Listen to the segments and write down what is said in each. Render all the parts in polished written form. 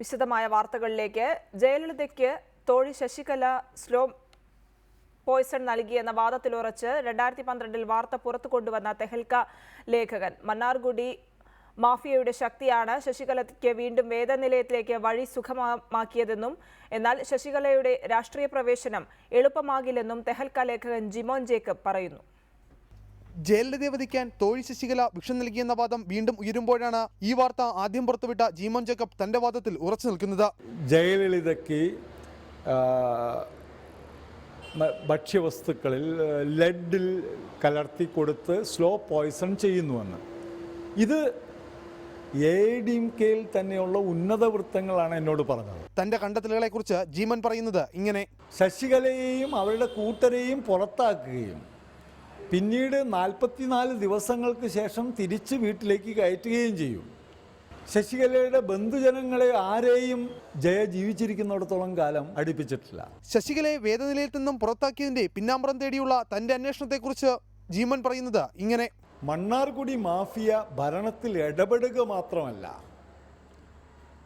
വിശദമായ വാർത്തകളിലേക്ക്. ജയലളിതയ്ക്ക് തോഴി ശശികല സ്ലോ പോയ്സൺ നൽകിയെന്ന വാദത്തിലുറച്ച് 2012 വാർത്ത പുറത്തു കൊണ്ടുവന്ന തെഹൽക്ക ലേഖകൻ മന്നാർഗുഡി മാഫിയയുടെ ശക്തിയാണ് ശശികലയ്ക്ക് വീണ്ടും വേദനിലയത്തിലേക്ക് വഴി സുഖമാക്കിയതെന്നും എന്നാൽ ശശികലയുടെ രാഷ്ട്രീയ പ്രവേശനം എളുപ്പമാകില്ലെന്നും തെഹൽക്ക ലേഖകൻ ജിമോൻ ജേക്കബ് പറയുന്നു. ജയലളിതയെ വധിക്കാൻ തോഴി ശശികല വിഷം നൽകിയെന്ന വാദം വീണ്ടും ഉയരുമ്പോഴാണ് ഈ വാർത്ത ആദ്യം പുറത്തുവിട്ട ജിമോൻ ജേക്കബ് തന്റെ വാദത്തിൽ ഉറച്ചു നിൽക്കുന്നത്. ജയലളിതയ്ക്ക് ഭക്ഷ്യവസ്തുക്കളിൽ ലെഡിൽ കലർത്തി കൊടുത്ത് സ്ലോ പോയ്സൺ ചെയ്യുന്നുവെന്ന് ഇത് AIDMKയിൽ തന്നെയുള്ള ഉന്നത വൃത്തങ്ങളാണ് എന്നോട് പറഞ്ഞത്. തന്റെ കണ്ടെത്തലുകളെക്കുറിച്ച് ജീമൻ പറയുന്നത് ഇങ്ങനെ: ശശികലയെയും അവരുടെ കൂട്ടരെയും പുറത്താക്കുകയും പിന്നീട് 44 ദിവസങ്ങൾക്ക് ശേഷം തിരിച്ച് വീട്ടിലേക്ക് കയറ്റുകയും ചെയ്യും. ശശികലയുടെ ബന്ധുജനങ്ങളെ ആരെയും ജയ ജീവിച്ചിരിക്കുന്നിടത്തോളം കാലം അടുപ്പിച്ചിട്ടില്ല. ശശികലയെ വേദനിലയത്തിൽ നിന്നും പുറത്താക്കിയതിന്റെ പിന്നാമ്പുറം തേടിയുള്ള തന്റെ അന്വേഷണത്തെക്കുറിച്ച് ജീമൻ പറയുന്നത് ഇങ്ങനെ: മണ്ണാർഗുഡി മാഫിയ ഭരണത്തിൽ ഇടപെടുക മാത്രമല്ല,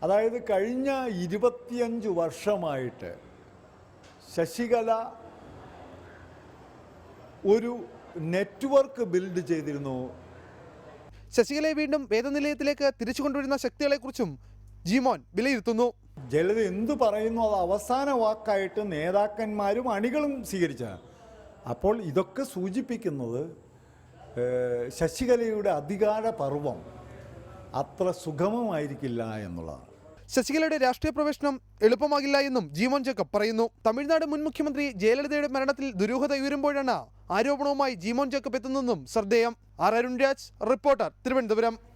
അതായത് കഴിഞ്ഞ 25 വർഷമായിട്ട് ശശികല ഒരു നെറ്റ്വർക്ക് ബിൽഡ് ചെയ്തിരുന്നു. ശശികലയെ വീണ്ടും വേദനിലയത്തിലേക്ക് തിരിച്ചു കൊണ്ടുവരുന്ന ശക്തികളെക്കുറിച്ചും ജീമോൻ വിലയിരുത്തുന്നു. ജയലളിത എന്തു പറയുന്നു അത് അവസാന വാക്കായിട്ട് നേതാക്കന്മാരും അണികളും സ്വീകരിച്ചതാണ്. അപ്പോൾ ഇതൊക്കെ സൂചിപ്പിക്കുന്നത് ശശികലയുടെ അധികാര പർവം അത്ര സുഗമമായിരിക്കില്ല എന്നുള്ളതാണ്. ശശികലയുടെ രാഷ്ട്രീയ പ്രവേശനം എളുപ്പമാകില്ല എന്നും ജിമോൻ ജേക്കബ് പറയുന്നു. തമിഴ്നാട് മുൻ മുഖ്യമന്ത്രി ജയലളിതയുടെ മരണത്തിൽ ദുരൂഹത ഉയരുമ്പോഴാണ് ആരോപണവുമായി ജിമോൻ ജേക്കബ് എത്തുന്നതെന്നും ശ്രദ്ധേയം. അരുൺ രാജ്, റിപ്പോർട്ടർ, തിരുവനന്തപുരം.